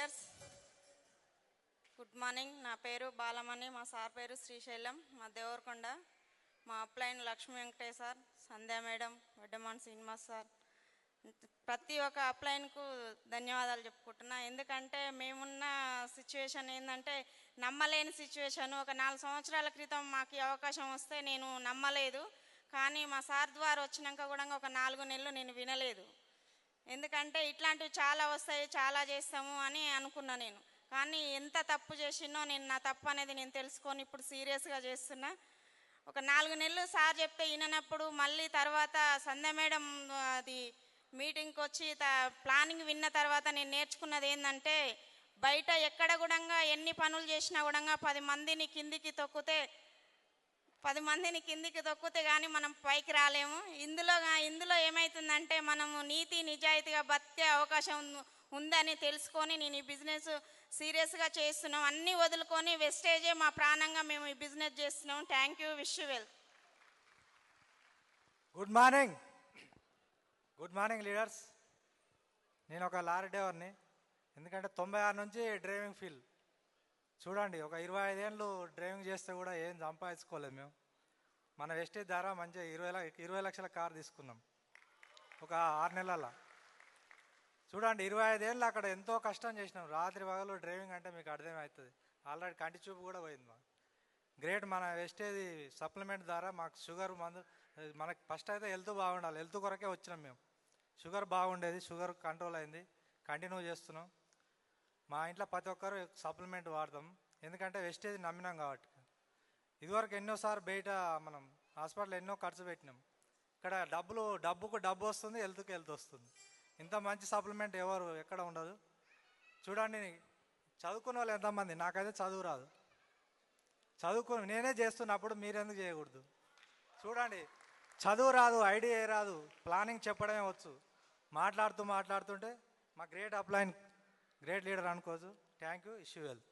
Leaders, good morning. నా పేరు బాలమణి, మా సార్ పేరు శ్రీశైలం, మా దేవరకొండ. మా అప్లైన్ లక్ష్మీ వెంకటేష్ సార్, సంధ్యా మేడం, వడ్డమాన్ శ్రీనివాస్ సార్, ప్రతి ఒక్క అప్లైన్కు ధన్యవాదాలు చెప్పుకుంటున్నా. ఎందుకంటే మేమున్న సిచ్యువేషన్ ఏంటంటే నమ్మలేని సిచ్యువేషన్. ఒక 4 సంవత్సరాల క్రితం మాకు ఈ అవకాశం వస్తే నేను నమ్మలేదు. కానీ మా సార్ ద్వారా వచ్చినాక కూడా ఒక 4 నెలలు నేను వినలేదు. ఎందుకంటే ఇట్లాంటివి చాలా వస్తాయి, చాలా చేస్తాము అని అనుకున్నా నేను. కానీ ఎంత తప్పు చేసినో నేను నా తప్పు అనేది నేను తెలుసుకొని ఇప్పుడు సీరియస్గా చేస్తున్నా. ఒక 4 నెలలు సార్ చెప్తే విననప్పుడు మళ్ళీ తర్వాత సంధ్య మేడం అది మీటింగ్కి వచ్చి ప్లానింగ్ విన్న తర్వాత నేను నేర్చుకున్నది ఏంటంటే, బయట ఎక్కడ కూడా ఎన్ని పనులు చేసినా కూడా 10 మందిని కిందికి తొక్కితే కానీ మనం పైకి రాలేము. ఇందులో ఏమవుతుందంటే మనము నీతి నిజాయితీగా బతికే అవకాశం ఉందని తెలుసుకొని నేను ఈ బిజినెస్ సీరియస్గా చేస్తున్నాం. అన్నీ వదులుకొని వెస్టేజే మా ప్రాణంగా మేము ఈ బిజినెస్ చేస్తున్నాం. Thank you, wish you well. Good morning. Good morning leaders. నేను ఒక లారీ డ్రైవర్ని. ఎందుకంటే 96 నుంచి డ్రైవింగ్ ఫీల్డ్ చూడండి. ఒక 25 ఏళ్ళు డ్రైవింగ్ చేస్తే కూడా ఏం సంపాదించుకోలేదు మేము. మన వెస్టేజ్ ద్వారా మంచిగా 20 లక్షల కారు తీసుకున్నాం ఒక 6 నెలల. చూడండి, 25 ఏళ్ళు అక్కడ ఎంతో కష్టం చేసినాం. రాత్రి పగలు డ్రైవింగ్ అంటే మీకు అర్థమవుతుంది. ఆల్రెడీ కంటి చూపు కూడా పోయింది మాకు. గ్రేట్. మన వెస్టేజ్ సప్లిమెంట్ ద్వారా మాకు షుగర్ మందు, మనకు ఫస్ట్ అయితే హెల్త్ బాగుండాలి. హెల్త్ కొరకే వచ్చినాం మేము. షుగర్ బాగుండేది, షుగర్ కంట్రోల్ అయింది, కంటిన్యూ చేస్తున్నాం. మా ఇంట్లో ప్రతి ఒక్కరు సప్లిమెంట్ వాడతాం, ఎందుకంటే వెస్టేజ్ నమ్మినాం కాబట్టి. ఇదివరకు ఎన్నోసార్లు బయట మనం హాస్పిటల్ ఎన్నో ఖర్చు పెట్టినాం. ఇక్కడ డబ్బుకు డబ్బు వస్తుంది, హెల్త్కి హెల్త్ వస్తుంది. ఇంత మంచి సప్లిమెంట్ ఎవరు ఎక్కడ ఉండదు. చూడండి, చదువుకున్న వాళ్ళు ఎంతమంది, నాకైతే చదువు రాదు. చదువుకుని నేనే చేస్తున్నప్పుడు మీరెందుకు చేయకూడదు? చూడండి, చదువు రాదు, ఐడియా రాదు, ప్లానింగ్ చెప్పడమే వచ్చు. మాట్లాడుతుంటే మా గ్రేట్ అప్లైన్, గ్రేట్ లీడర్ అనుకోవచ్చు. Thank you, wish you well.